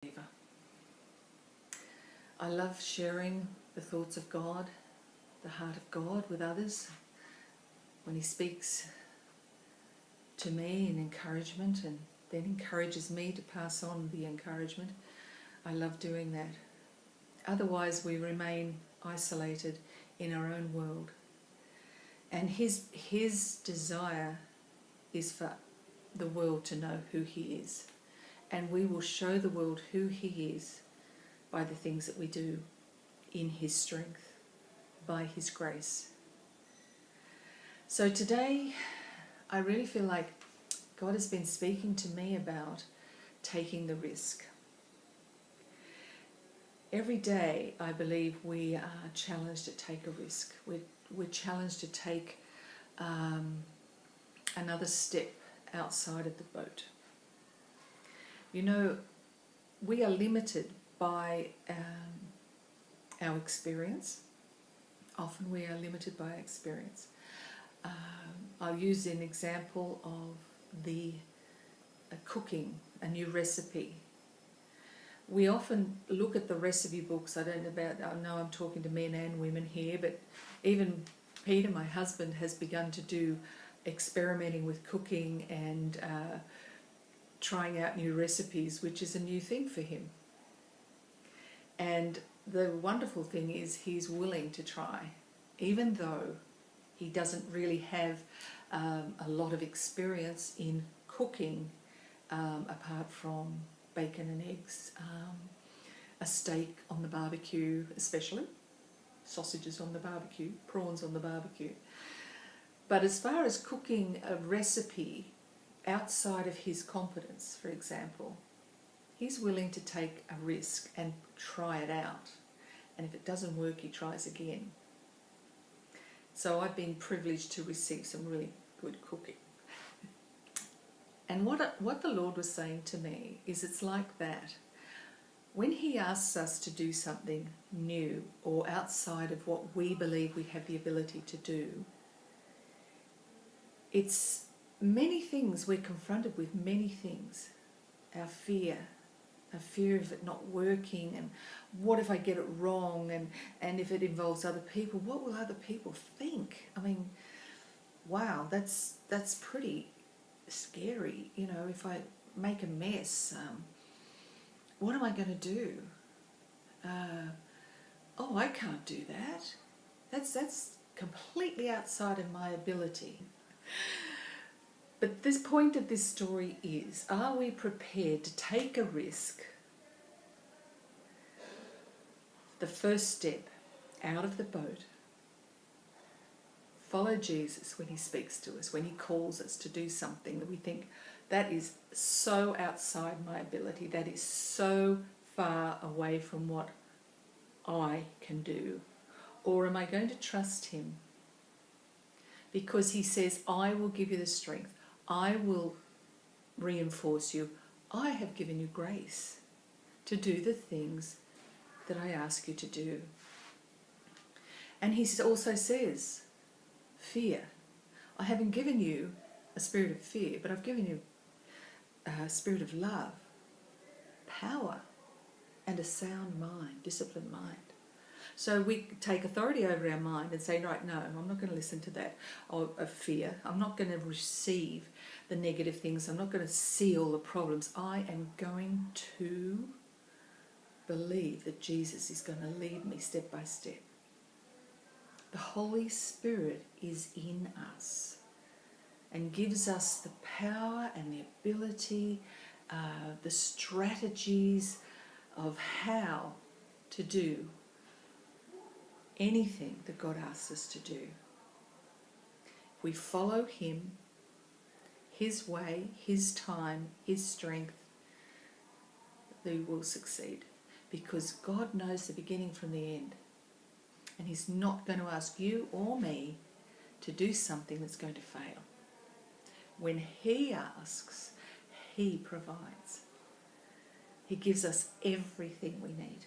believer. I love sharing the thoughts of God, the heart of God with others. When He speaks to me in encouragement and then encourages me to pass on the encouragement, I love doing that. Otherwise we remain isolated in our own world. And his desire is for the world to know who He is. And we will show the world who He is by the things that we do in His strength, by His grace. So today, I really feel like God has been speaking to me about taking the risk. Every day, I believe we are challenged to take a risk. We're challenged to take another step outside of the boat. You know, we are limited by our experience. Often we are limited by our experience. I'll use an example of cooking a new recipe. We often look at the recipe books. I know I'm talking to men and women here, but even Peter, my husband, has begun to do experimenting with cooking and trying out new recipes, which is a new thing for him. And the wonderful thing is he's willing to try, even though he doesn't really have a lot of experience in cooking apart from bacon and eggs, a steak on the barbecue especially, sausages on the barbecue, prawns on the barbecue. But as far as cooking a recipe outside of his competence, for example, he's willing to take a risk and try it out. And if it doesn't work, he tries again. So I've been privileged to receive some really good cooking. And what the Lord was saying to me is it's like that. When He asks us to do something new or outside of what we believe we have the ability to do, it's many things. We're confronted with many things. Our fear of it not working, and what if I get it wrong, and if it involves other people, what will other people think? I mean, wow, that's pretty scary. You know, if I make a mess, what am I going to do? Oh, I can't do that. That's completely outside of my ability. But this point of this story is, are we prepared to take a risk? The first step out of the boat. Follow Jesus when He speaks to us, when He calls us to do something that we think, that is so outside my ability, that is so far away from what I can do. Or am I going to trust Him? Because He says, I will give you the strength. I will reinforce you. I have given you grace to do the things that I ask you to do. And He also says, fear. I haven't given you a spirit of fear, but I've given you a spirit of love, power, and a sound mind, disciplined mind. So we take authority over our mind and say, right, no, I'm not going to listen to that of fear. I'm not going to receive the negative things. I'm not going to see all the problems. I am going to believe that Jesus is going to lead me step by step. The Holy Spirit is in us and gives us the power and the ability, the strategies of how to do anything that God asks us to do. If we follow Him, His way, His time, His strength, we will succeed. Because God knows the beginning from the end. And He's not going to ask you or me to do something that's going to fail. When He asks, He provides. He gives us everything we need.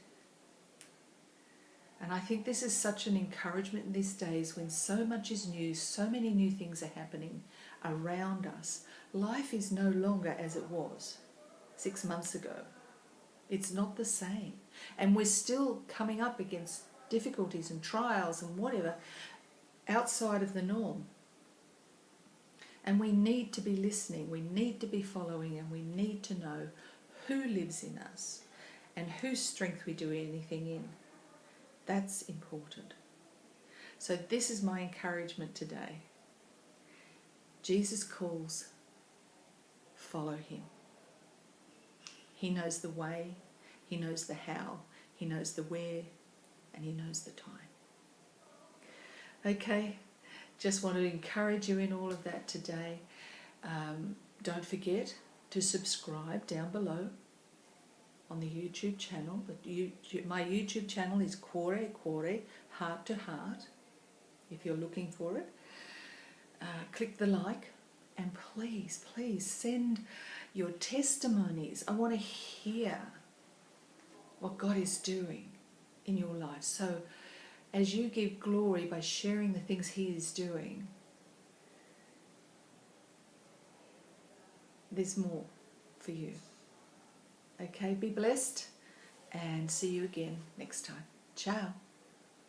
And I think this is such an encouragement in these days when so much is new, so many new things are happening around us. Life is no longer as it was 6 months ago. It's not the same. And we're still coming up against difficulties and trials and whatever outside of the norm. And we need to be listening, we need to be following, and we need to know who lives in us and whose strength we do anything in. That's important. So this is my encouragement today. Jesus calls, follow him. He knows the way, he knows the how, he knows the where, and he knows the time. Okay, just want to encourage you in all of that today. Don't forget to subscribe down below on the YouTube channel. My YouTube channel is Cuore, Heart to Heart, if you're looking for it. Click the like, and please send your testimonies. I want to hear what God is doing in your life. So as you give glory by sharing the things he is doing, there's more for you. Okay, be blessed and see you again next time. Ciao.